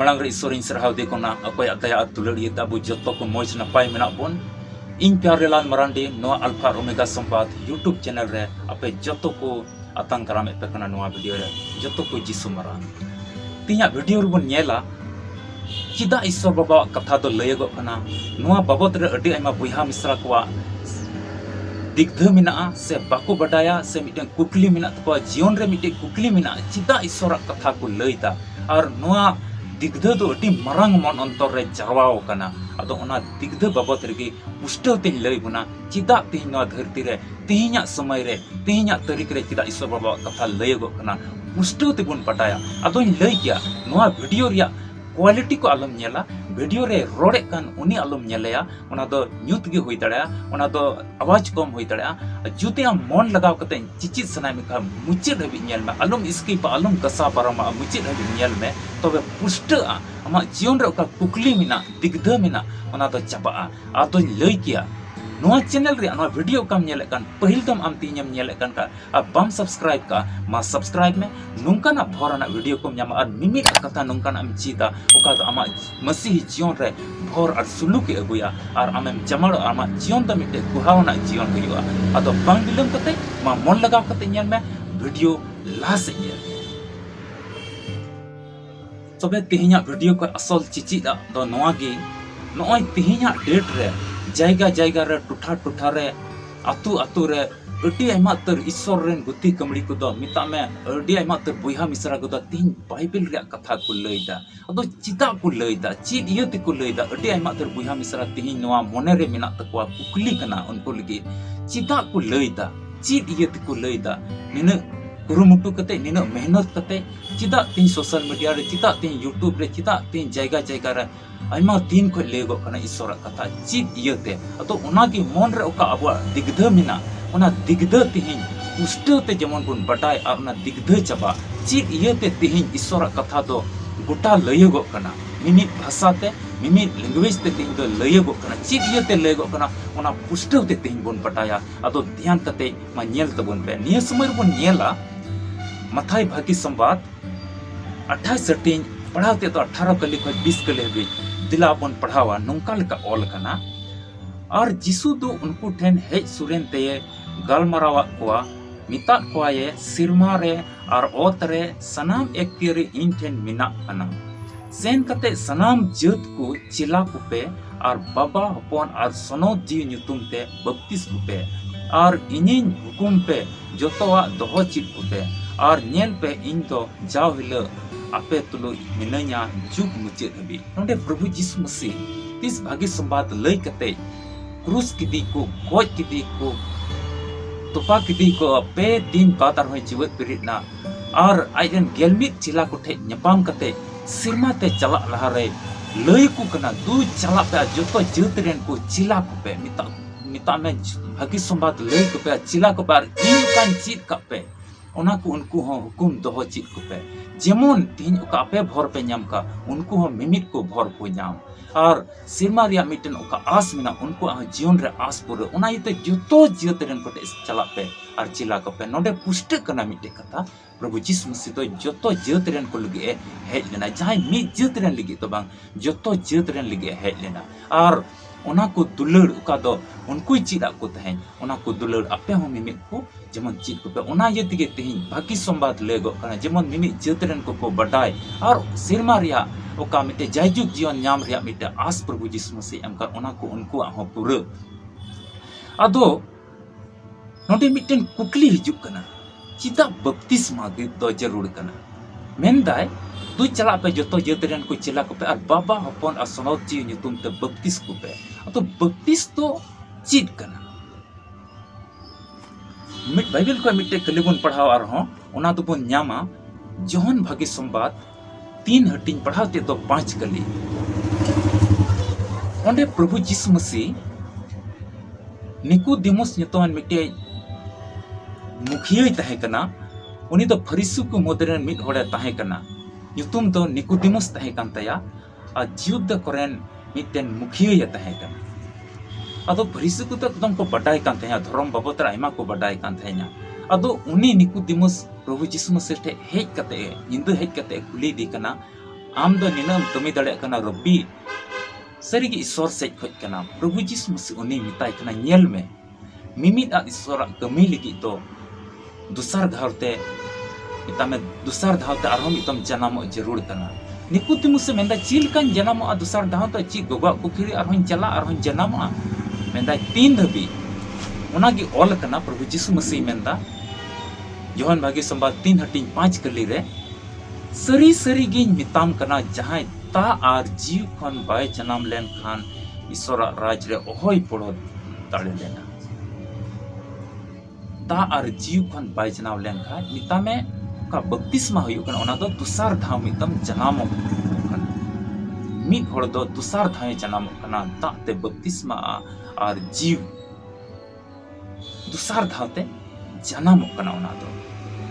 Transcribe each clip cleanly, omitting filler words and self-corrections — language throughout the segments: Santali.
मांग रे ईश्वर सरहाव दे कोना अकोय दया दुलड़िए ताबु जत्तो को मौज नपाय मेना बोन इन प्यारेलाल मरांडी नोआ अल्फा ओमेगा संवाद यूट्यूब चैनल रे अपे जत्तो को आतंग कराम एपे कना नोआ वीडियो रे जत्तो को जिसु मरा तिया वीडियो रे बोन नेला चिदा ईश्वर बाबा कथा दो लयगो कना नोआ बाबत रे अडी आयमा बुहा मिश्रा कोआ दिग्ध मिना से बाको बडाया से मिटे कुकली मिना तको जीवन रे मिटे कुकली मिना चिदा ईश्वर कथा को लयदा और नोआ दिग्ध दो अटी मरंग मन अंतर रे जारवाओ कना अदो ओना दिग्ध बाबत रे पुष्टव ते लय बुना चिदा तिहि नोआ धरती रे तिहिया समय रे तिहिया तारीख रे चिदा ईश्वर बाबा कथा लयगो कना पुष्टव ते बुन पटाया अदो लय गया नोआ वीडियो रिया क्वालिटी को आलम नेला वीडियो रे रोड़े कान उनी आलम नेलया ओना दो न्यूत गे होई दड़या ओना दो आवाज कम होई दड़या जुते हम मन लगाव कते चिचित सनाय में का मुचे धबि नेल में आलम इसकी पा आलम कसा पारमा मुचे धबि नेल में तबे पुष्ट आमा जीवन रे का कुकली मिना दिग्ध मिना ओना दो चबा आतो लय किया नोआ चैनल रे नोआ वीडियो कम नेले कान पहिल दम आम तिnyam नेले कान का अब बम सब्सक्राइब का मा सब्सक्राइब में नुंकाना भोरना वीडियो को न्यामा और मिमिट कथा नुंकाना am चीता ओका तो आमा मसीह जीवन रे भोर और सुलूक के अगुया और आमेम जमाड़ आमा जीवन तो मिटे गुहावना जीवन हुआ अतो बांग बिलम कते मा मन लगाव कते नेल में वीडियो लास नेल तबे तिहिया वीडियो को असल चिचिदा दो नोआ गे नोय तिहिया डेट रे जायगा जायगा रे टुठा टुठा रे आतु आतु रे अटी आयमा तर ईश्वर रेन गुती कमड़ी को दो मिता में अडी आयमा तर बुहा मिश्रा को दो तीन बाइबल रे कथा को लयदा अदो चिता को लयदा चित इयते को लयदा अडी आयमा तर बुहा मिश्रा तिहि नोआ मोने रे मिना तकवा कुकली कना उनको लगी चिता को लयदा चित इयते को लयदा निने कुरुमुटु कते निने मेहनत कते चिता तीन सोशल मीडिया रे चिता तीन यूट्यूब रे चिता तीन जायगा जायगा रे आयमा दिन को लेगो कना ईश्वर कथा चित इयते अतो ओना की मन रे ओका अबवा दिग्ध मिना ओना दिग्ध तिहिन पुष्टते जेमन बुन बटाय और ओना दिग्ध चबा चित इयते तिहिन ईश्वर कथा दो गोटा लयगो कना मिमित भाषा ते मिमित लैंग्वेज ते तिहिन दो लयगो कना चित इयते लयगो कना ओना पुष्टते तिहिन बुन बटाया अतो ध्यान कते मा नेल तबुन पे निय समय बुन नेला मथाई भागी संवाद 28 सेटिंग पढ़ाते तो 18 कली को 20 कली भी दिला बन पढ़ावा नोंका लेका ऑल कना और जिसु दो उनको ठेन हेज सुरेन ते गलमरावा कोआ मिता कोआ ये सिरमा रे और ओत रे सनाम एक केरे इन ठेन मिना कना सेन कते सनाम जत को चिला कुपे और बाबा हपन और सनो जी नुतुम ते बत्तीस कुपे और इनिन हुकुम पे जोतोवा दोहो चित कुपे और नेल पे इन तो जाव हिल आपे तुलो मिनया जुग मुचे हबी नोंडे प्रभु यीशु मसीह तिस भागी संवाद लय कते क्रूस किदी को गोज किदी को तोपा किदी को पे दिन बातार होय जीवत पिरिटना और आइजन गेलमित चिला को ठे न्यापाम कते सिरमा ते चला लहा रे लय को कना दू चला पे जोतो जत रेन को चिला को पे मिता में भागी संवाद लय को पे चिला को पर इन कान चित का पे ओना को उनको हो हुकुम दोहो चित को पे जेमन तीन ओका पे भर पे नाम का उनको हो मिमित को भर को नाम और सिरमा रिया मिटन ओका आस मिना उनको जीवन रे आस पुरे ओना इते जतो जियत रेन को चला पे और चिला को पे नोडे पुष्ट कना मिटे कथा प्रभु यीशु मसीह तो जतो जियत रेन को लगे हेज लेना जाय मी जियत रेन लगी तो बांग जतो जियत रेन लगे हेज लेना और ओना को दुलड़ उका दो उनको चिदा को तहें ओना को दुलड़ आपे हो मिमित को जेमन चित को पे ओना ये तिगे तेहिं भागी संवाद लेगो कना जेमन मिमित जतरन को बडाय और सिरमा रिया ओका मिटे जायजुग जीवन नाम रिया मिटे आस प्रभु यीशु मसीह एम का ओना को उनको हो पुरे अदो नोडे मिटेन कुकली हिजुक कना चिता बपतिस्मा गे दो जरूर कना मेनदाय तू चला पे जतो जतरन को चिला को पे और बाबा हपन और सनोत जी नुतुम ते बपतिस को पे तो बपतिस तो चित कना मिट बाइबल को मिटे कलिबुन पढ़ाव और हो ओना तो बुन न्यामा जोहन भागी संवाद 3 हटिंग पढ़ाते तो 5 कली ओंडे प्रभु यीशु मसीह निकोदेमुस नुतुन मिटे मुखिया तहे कना उनी तो फरीसु को मोदरन मिट होड़े तहे कना नुतुम तो निकोदेमुस तहे कान तया आ जियुद्ध कोरेन मिटेन मुखिया तहे कना अदो फरीसु को तो एकदम को बडाय कान तया धर्म बाबत आयमा को बडाय कान तया अदो उनी निकोदेमुस प्रभु यीशु मसीह ठे हेज कते निंद हेज कते कुली दी कना आम दो निनम कमी दड़े कना रब्बी सरीगी ईश्वर सेज खोज कना प्रभु जीसु मसीह उनी मिताय कना नेल में मिमित आ ईश्वर कमी लगी तो दुसार धावते मितामे दुसार धावते आरहम इतम जनाम जरूर कना निकुतिमुस से मेंदा चिल kan जनाम आ दुसार धावते ची गोगा कुखिरी आरहम चला आरहम जनाम आ मेंदा 3 धबी उनागी ऑल कना प्रभु जीसु मसीह मेंदा योहन भागी संबाद 3 हटिंग 5 कली रे सरी सरी गिन मिताम कना जहां ता आर जीव खन बाय जनाम लेन खान ईश्वर राज रे ओहोय पड़ो दाड़े लेना ता आर जीव खन बाय जनाम लेन खान मितामे का बपतिस्मा हुई कना ओना दो दुसार धाव मितम जनाम कना मिद होड़ दो दुसार धाव जनाम कना ता ते बपतिस्मा आर जीव दुसार धाव ते जनाम कना ओना दो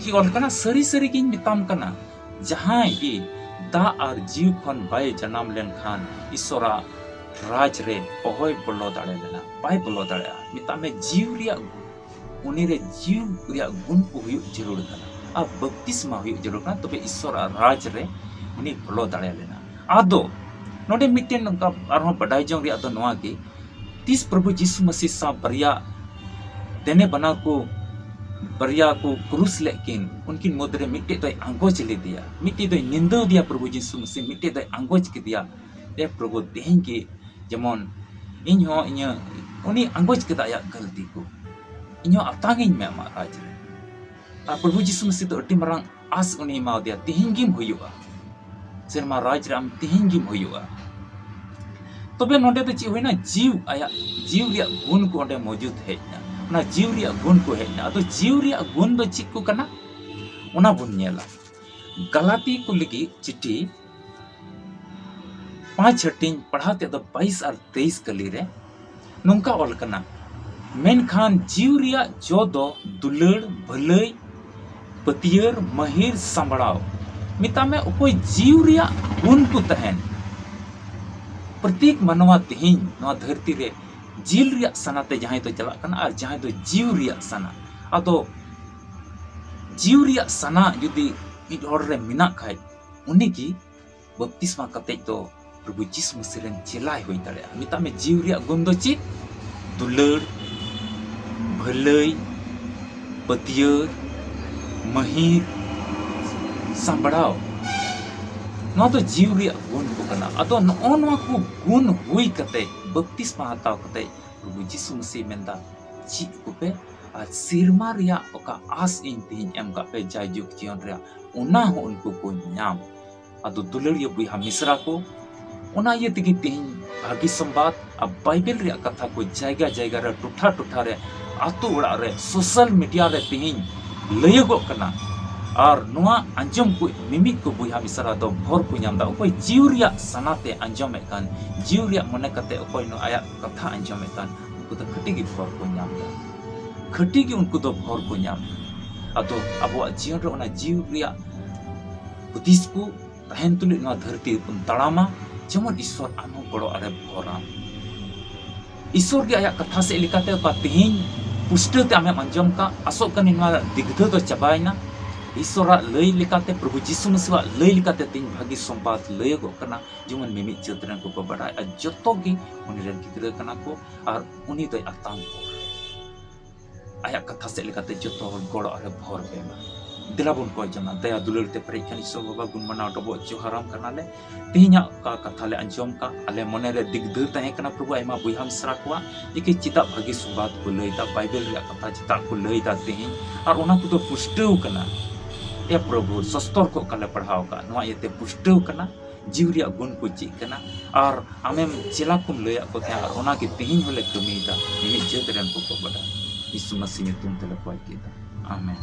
कि ऑल कना सरी सरी गिन मिताम कना जहां गी दा आर जीव खन बाय जनाम लेन खान ईश्वरा राज रे ओहोय बोलो दाड़े लेना बाय बोलो दाड़े मितामे जीव रिया उनी रे जीव रिया गुण को हुई जरूर कना आ बपतिस्मा हुई जरूर कना तबे ईश्वरा राज रे उनी बोलो दाड़े लेना आदो नोडे मिटेन नंका आरो बडाय जों रिया दो नोआ गे तीस प्रभु यीशु मसीह सा बरिया देने बना को बरिया को क्रूस लेकिन उनकी मुद्रे मिट्टी तो अंगोज ले दिया मिट्टी तो निंदो दिया प्रभु यीशु मसीह मिट्टी तो अंगोज के दिया ए प्रभु देहन के जेमन इन हो इन उनी अंगोज के दाया गलती को इन अतांगिन में मा राज रे आ प्रभु यीशु मसीह तो अति मरंग आस उनी मा दिया तेहिं गिम होयुआ सेरमा राज राम तेहिं गिम होयुआ तबे नोडे तो ची होइना जीव आया जीव रिया गुण को ओंडे मौजूद है ना जीव रिया गुण को है ना तो जीव रिया गुण दो चिक को कना ओना बुन नेला गलाती को लिखी चिट्ठी 5 हटिंग पढ़ाते तो 22 और 23 कली रे नोंका ऑल कना मेन खान जीव रिया जो दो दुलड़ भलई पतियर महिर संबड़ाव मिता में कोई जीव रिया गुण को तहन प्रत्येक मनवा तेहिं नवा धरती रे जील रिया सनाते जहां तो चला कना और जहां तो जीव रिया सना अतो जीव रिया सना यदि मिड हर रे मिना खाय उनी की बपतिस्मा कते तो प्रभु यीशु मसीह रेन चेलाय होई दाड़े मिता में जीव रिया गुण दो ची दुलड़ भलई पतियर महिर संबड़ाव ना तो जीव रिया गुण को कना अतो नोनवा को गुण हुई कते बपतिस्मा हताव कते प्रभु यीशु मसीह मेंदा ची को पे आ सिरमा रिया ओका आस इन तीन एम का पे जायजुक जीवन रिया उना हो उनको को नाम अतो दुलड़िया बुया मिश्रा को उना ये तिगी तीन भागी संवाद अब बाइबल रिया कथा को जायगा जायगा रे टुठा टुठा रे आतु उड़ा रे सोशल मीडिया रे तीन लयगो कना और नुआ अंजम को मिमिक को बुया मिसरा दो भोर को नाम दा कोई जीव रिया सनाते अंजम में कान जीव रिया मने कते कोई नो आया कथा अंजम में कान उनको तो खटी की भोर को नाम दा खटी की उनको तो भोर को नाम अतो अबो जीवन रे ओना जीव रिया बुद्धिस को तहन तुले नो धरती उन तड़ामा जेमन ईश्वर आनो बड़ो अरे भोरा ईश्वर के आया कथा से लिखाते का तिहिन पुष्टते आमे अंजम का असो कन नो दिग्ध तो चबायना ईश्वर लय लिकाते प्रभु यीशु मसीह लय लिकाते तीन भागी संपाद लय गो कना जेमन मिमि चतरन को बड़ाय आ जतो गी उनी रेन गिदरा कना को और उनी तो आताम को आया कथा से लिकाते जतो गोड़ अरे भोर बेमा दिलाबुन को जना दया दुलर ते परीक्षा ईश्वर बाबा गुण मना डबो जोहाराम कना ले तिहिना का कथा ले अंजम का अले मने रे दिगदर तहे कना प्रभु आयमा बुहाम सरा कोआ इके चिता भागी संपाद को लय दा बाइबल रे कथा चिता को लय दा तिहि और ओना को तो पुष्टव कना ए प्रभु सस्तर को कले पढ़ाव का नवा येते पुष्टव कना जीवरिया गुण को ची कना और आमेम चेला कुम लया को थे और ओना के तेहिन होले कमीदा निमि जेतरन को बड़ा यीशु मसीह ने तुम तले कोई कीदा आमेन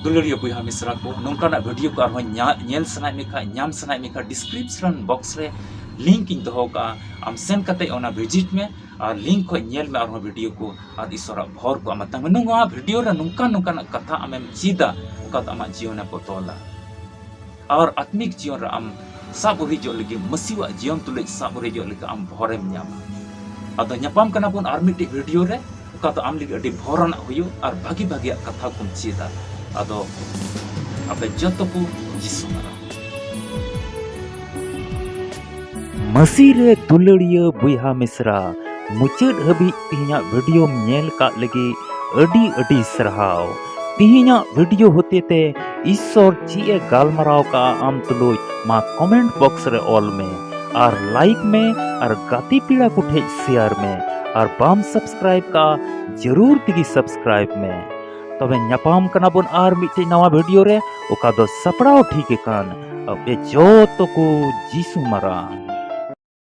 दुलरिया बुया मिश्रा को नोंका ना वीडियो को आरो नेल सनाय मिका न्याम सनाय मिका डिस्क्रिप्शन बॉक्स रे लिंक इन दहो का आम सेंड कते ओना विजिट में और लिंक को नेल में आरो वीडियो को और ईश्वर भर को अमता नुंगा वीडियो रे नुंका नुंका ना कथा आमेम चीदा उका अमा जीवन को तोला और आत्मिक जीवन रे आम साबुरी जो लगी मसीवा जीवन तुले साबुरी जो लगी आम भरेम न्याम अदो न्यापाम कना बोन आर मिटी वीडियो रे उका तो आम लगी अडी भरना हुयो और भागी भागी कथा कुम चीदा अदो आपे जतो को जिसु मारा मसी रे दुलड़िया बुया मिश्रा मुचाद हबी तिहिना वीडियो नेल का लगी अडी अडी सरहाव। तिहिना वीडियो होते ते ईश्वर ची गालमराव का आम तुलुज मा कमेंट बॉक्स रे ऑल में और लाइक में और गाती पीड़ा कुठे शेयर में और बाम सब्सक्राइब का जरूर तिगी सब्सक्राइब में। तबे न्यापाम कना बोन आर मिटे नवा वीडियो रे ओका दो सपड़ाव ठीक कान अब जो तो को जीसु मरा।